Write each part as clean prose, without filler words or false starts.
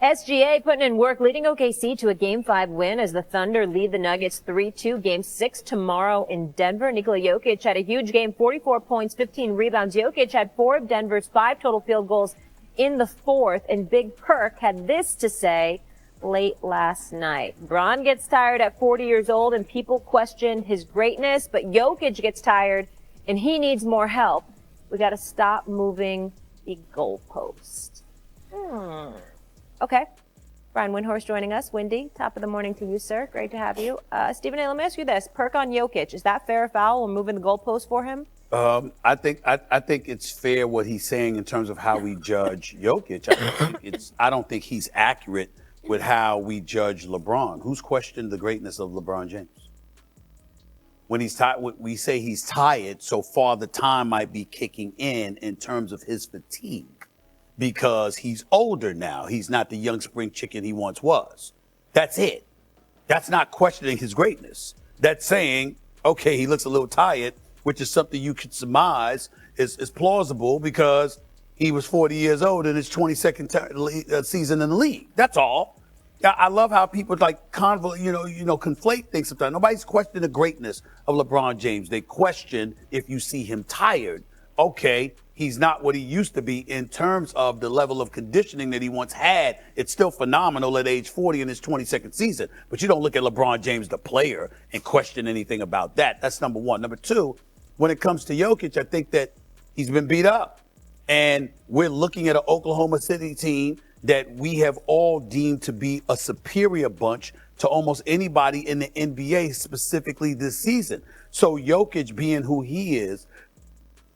SGA putting in work, leading OKC to a Game 5 win as the Thunder lead the Nuggets 3-2. Game 6 tomorrow in Denver. Nikola Jokic had a huge game, 44 points, 15 rebounds. Jokic had 4 of Denver's 5 total field goals in the fourth, and Big Perk had this to say late last night. Bron gets tired at 40 years old, and people question his greatness, but Jokic gets tired, and he needs more help. We got to stop moving the goalpost. Okay. Brian Windhorst joining us. Windy, top of the morning to you, sir. Great to have you. Stephen A., let me ask you this. Perk on Jokic. Is that fair or foul? We're moving the goalpost for him? I think it's fair what he's saying in terms of how we judge Jokic. I don't think he's accurate with how we judge LeBron. Who's questioned the greatness of LeBron James? When he's tired, we say he's tired, so far the time might be kicking in terms of his fatigue. Because he's older now. He's not the young spring chicken he once was. That's it. That's not questioning his greatness. That's saying, okay, he looks a little tired, which is something you could surmise is plausible because he was 40 years old in his 22nd season in the league. That's all. I love how people conflate things sometimes. Nobody's questioning the greatness of LeBron James. They question if you see him tired. Okay, he's not what he used to be in terms of the level of conditioning that he once had. It's still phenomenal at age 40 in his 22nd season. But you don't look at LeBron James, the player, and question anything about that. That's number one. Number two, when it comes to Jokic, I think that he's been beat up. And we're looking at an Oklahoma City team that we have all deemed to be a superior bunch to almost anybody in the NBA, specifically this season. So Jokic being who he is,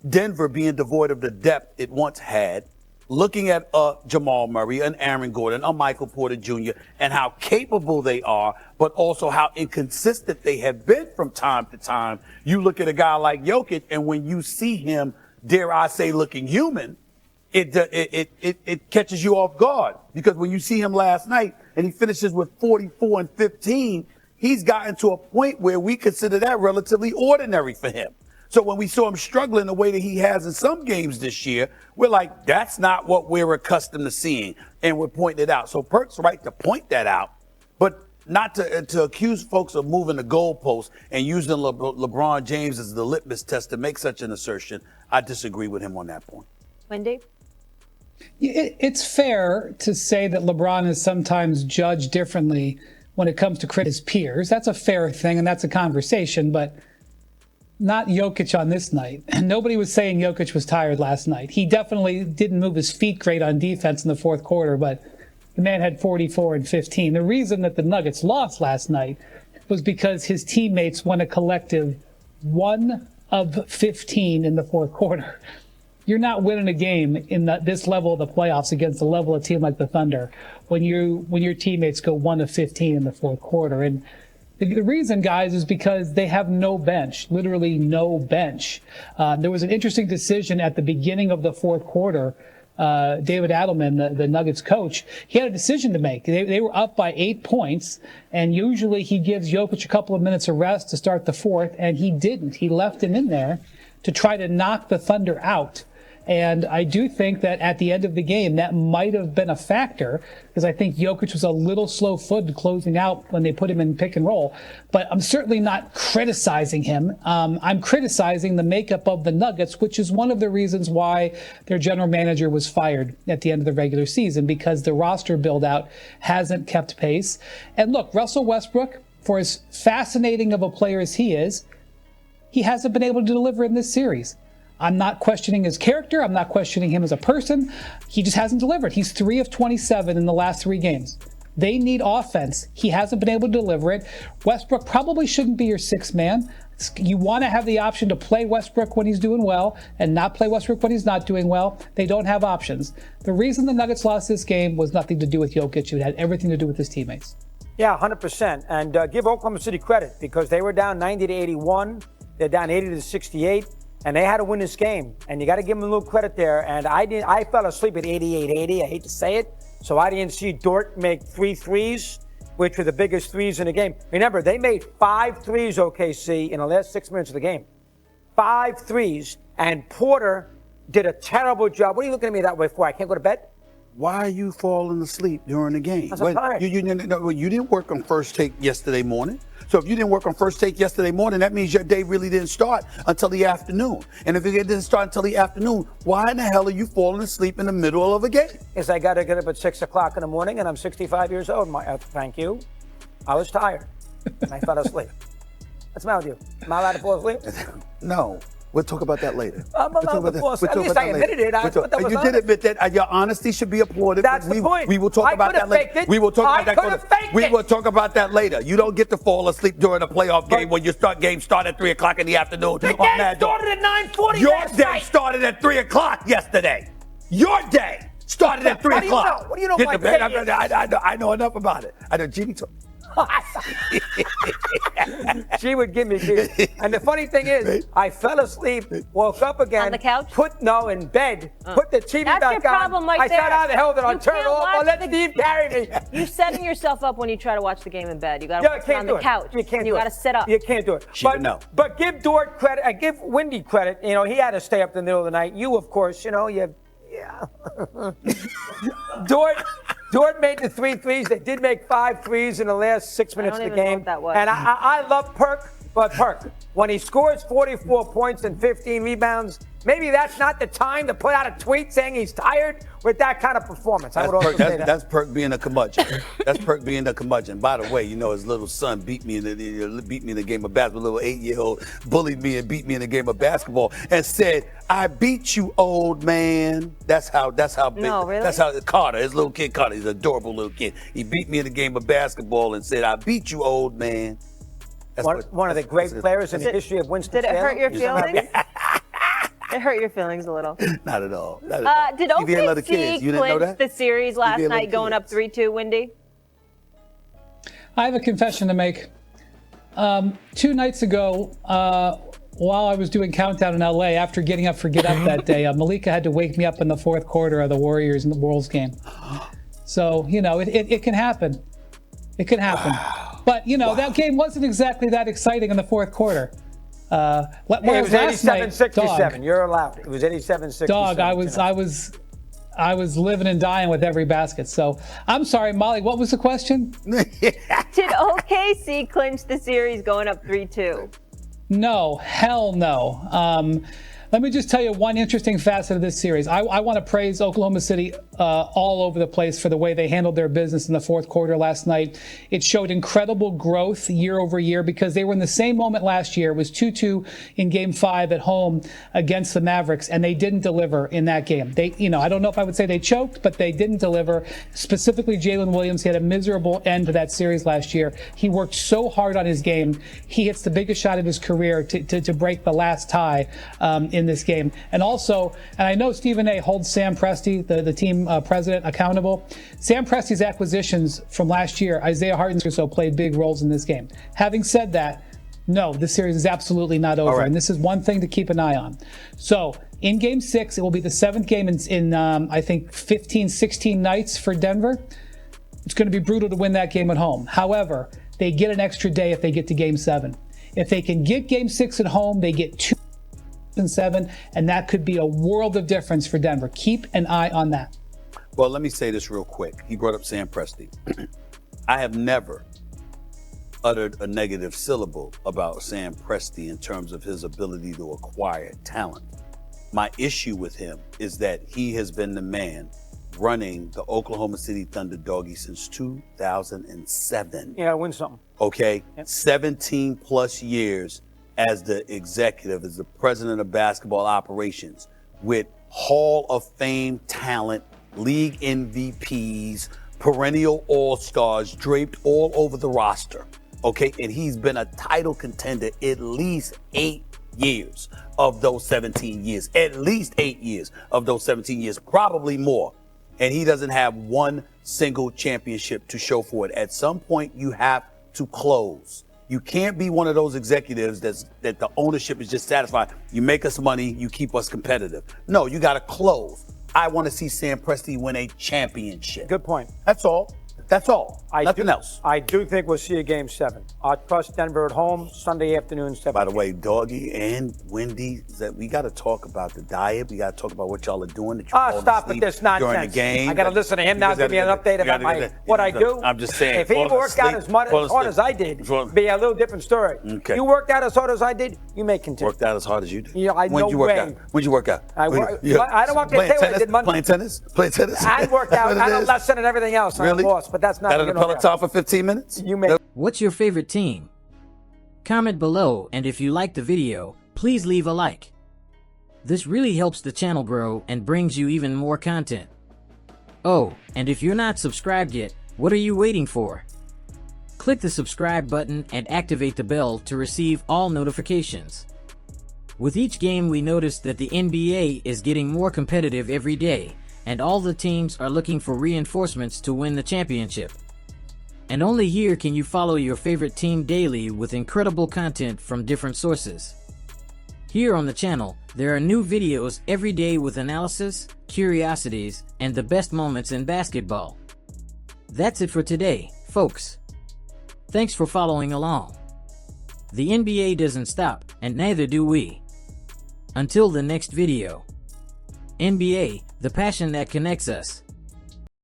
Denver being devoid of the depth it once had, looking at Jamal Murray, an Aaron Gordon, a Michael Porter Jr., and how capable they are, but also how inconsistent they have been from time to time. You look at a guy like Jokic, and when you see him, dare I say, looking human, it catches you off guard. Because when you see him last night and he finishes with 44 and 15, he's gotten to a point where we consider that relatively ordinary for him. So when we saw him struggling the way that he has in some games this year, we're like, that's not what we're accustomed to seeing. And we're pointing it out. So Perk's right to point that out, but not to accuse folks of moving the goalpost and using LeBron James as the litmus test to make such an assertion. I disagree with him on that point. Wendy? It's fair to say that LeBron is sometimes judged differently when it comes to his peers. That's a fair thing, and that's a conversation, but not Jokic on this night. And nobody was saying Jokic was tired last night. He definitely didn't move his feet great on defense in the fourth quarter, but the man had 44 and 15. The reason that the Nuggets lost last night was because his teammates won a collective 1 of 15 in the fourth quarter. You're not winning a game in this level of the playoffs against a level of team like the Thunder when your teammates go 1 of 15 in the fourth quarter. And the reason, guys, is because they have no bench, literally no bench. There was an interesting decision at the beginning of the fourth quarter. David Adelman, the Nuggets coach, he had a decision to make. They were up by 8 points, and usually he gives Jokic a couple of minutes of rest to start the fourth, and he didn't. He left him in there to try to knock the Thunder out. And I do think that at the end of the game, that might have been a factor because I think Jokic was a little slow-footed closing out when they put him in pick and roll. But I'm certainly not criticizing him. I'm criticizing the makeup of the Nuggets, which is one of the reasons why their general manager was fired at the end of the regular season, because the roster build-out hasn't kept pace. And look, Russell Westbrook, for as fascinating of a player as he is, he hasn't been able to deliver in this series. I'm not questioning his character. I'm not questioning him as a person. He just hasn't delivered. He's 3 of 27 in the last 3 games. They need offense. He hasn't been able to deliver it. Westbrook probably shouldn't be your sixth man. You want to have the option to play Westbrook when he's doing well and not play Westbrook when he's not doing well. They don't have options. The reason the Nuggets lost this game was nothing to do with Jokic. It had everything to do with his teammates. Yeah, 100%. And give Oklahoma City credit because they were down 90 to 81. They're down 80 to 68. And they had to win this game, and you got to give them a little credit there. And I fell asleep at 88-80. I hate to say it. So I didn't see Dort make 3 threes, which were the biggest threes in the game. Remember, they made 5 threes, OKC, in the last 6 minutes of the game. 5 threes, and Porter did a terrible job. What are you looking at me that way for? I can't go to bed? why are you falling asleep during the game? I'm tired. You didn't work on first take yesterday morning. So if you didn't work on first take yesterday morning, that means your day really didn't start until the afternoon. And if it didn't start until the afternoon, why in the hell are you falling asleep in the middle of a game? Is I got to get up at 6 o'clock in the morning, and I'm 65 years old. Thank you. I was tired, and I fell asleep. What's the matter with you? Am I allowed to fall asleep? No. We'll talk about that later. I'm allowed to fall asleep. At least I admitted it. You did admit that. Your honesty should be applauded. That's the point. We will talk about that later. We will talk about that later. You don't get to fall asleep during a playoff game when your game start at 3 o'clock in the afternoon. The game started at 9:40. Your day started at 3 o'clock yesterday. Your day started at 3 o'clock. What do you know my day is? I know enough about it. I know Jeannie told. She would give me beer. And the funny thing is, I fell asleep, woke up again. On the couch? In bed. Put the TV That's back your problem on. right I there. said, how the hell did I You turn it can't off? watch I'll let the- Steve carry me. You're setting yourself up when you try to watch the game in bed. You got to Yeah, watch it on the couch. You can't do You it. got to sit up. You can't do it. She would know. But give Dort credit. I give Wendy credit. You know, he had to stay up in the middle of the night. You, of course, yeah. Dort made the 3 threes. They did make 5 threes in the last 6 minutes of the even know game. what that was. And I love Perk, but Perk, when he scores 44 points and 15 rebounds, maybe that's not the time to put out a tweet saying he's tired with that kind of performance. I would also say that. That's Perk being a curmudgeon. That's Perk being a curmudgeon. By the way, his little son beat me in the game of basketball. Little 8-year-old bullied me and beat me in the game of basketball and said, "I beat you, old man." That's how big. No, really? That's how Carter, his little kid Carter, he's an adorable little kid. He beat me in the game of basketball and said, "I beat you, old man." That's One of the great players in the history of Winston-Salem. Did it hurt your feelings? It hurt your feelings a little. Not at all. Not at all. Did If you had other OKC kids, you didn't know clinch that? the series last had other night going up kids. 3-2, Wendy? I have a confession to make. 2 nights ago, while I was doing Countdown in LA, after getting up for Get Up that day, Malika had to wake me up in the 4th quarter of the Warriors and the Wolves game. So, it can happen. It can happen. But, that game wasn't exactly that exciting in the 4th quarter. It was 87-67. You're allowed. It was 87-67. Dog, I was living and dying with every basket. So I'm sorry, Molly, what was the question? Did OKC clinch the series going up 3-2? No, hell no. Let me just tell you one interesting facet of this series. I want to praise Oklahoma City all over the place for the way they handled their business in the 4th quarter last night. It showed incredible growth year over year because they were in the same moment last year. It was 2-2 in Game 5 at home against the Mavericks, and they didn't deliver in that game. They, I don't know if I would say they choked, but they didn't deliver. Specifically, Jalen Williams, he had a miserable end to that series last year. He worked so hard on his game. He hits the biggest shot of his career to break the last tie in this game. And also, and I know Stephen A. holds Sam Presti, the team president, accountable. Sam Presti's acquisitions from last year, Isaiah Hartenstein, played big roles in this game. Having said that, no, this series is absolutely not over. Right. And this is one thing to keep an eye on. So in Game 6, it will be the 7th game in I think 15, 16 nights for Denver. It's going to be brutal to win that game at home. However, they get an extra day if they get to Game 7. If they can get Game 6 at home, they get 2 and 7, and that could be a world of difference for Denver. Keep an eye on that. Well, let me say this real quick. He brought up Sam Presti. I have never uttered a negative syllable about Sam Presti in terms of his ability to acquire talent. My issue with him is that he has been the man running the Oklahoma City Thunder doggy since 2007. You gotta win something. Okay? Yep. 17 plus years as the executive, as the president of basketball operations, with Hall of Fame talent, league MVPs, perennial all-stars draped all over the roster. Okay? And he's been a title contender at least 8 years of those 17 years. At least 8 years of those 17 years, probably more. And he doesn't have one single championship to show for it. At some point, you have to close. You can't be one of those executives that the ownership is just satisfied. You make us money, you keep us competitive. No, you got to close. I want to see Sam Presti win a championship. Good point. That's all. That's all. Nothing else. I do think we'll see a Game 7. I trust Denver at home Sunday afternoon. 7. By the way, Doggy and Wendy, we got to talk about the diet. We got to talk about what y'all are doing. That you Stop with this nonsense. during the game. I got to listen to him now. Give me an update about what I do. I'm just saying. If he worked out as hard as I did, be a little different story. Okay. You worked out as hard as I did, you may continue. Worked out as hard as you did. Yeah, When'd you work out? When'd you work out? I don't want to say what I did Monday. Playing tennis? Playing tennis? I worked out. I don't lesson and everything else. Really? I lost, but that's not. Got on the Peloton for 15 minutes? You may. What's your favorite team? Comment below, and if you liked the video, please leave a like. This really helps the channel grow and brings you even more content. Oh, and if you're not subscribed yet, what are you waiting for? Click the subscribe button and activate the bell to receive all notifications. With each game, we notice that the NBA is getting more competitive every day, and all the teams are looking for reinforcements to win the championship. And only here can you follow your favorite team daily with incredible content from different sources. Here on the channel, there are new videos every day with analysis, curiosities, and the best moments in basketball. That's it for today, folks. Thanks for following along. The NBA doesn't stop, and neither do we. Until the next video. NBA, the passion that connects us.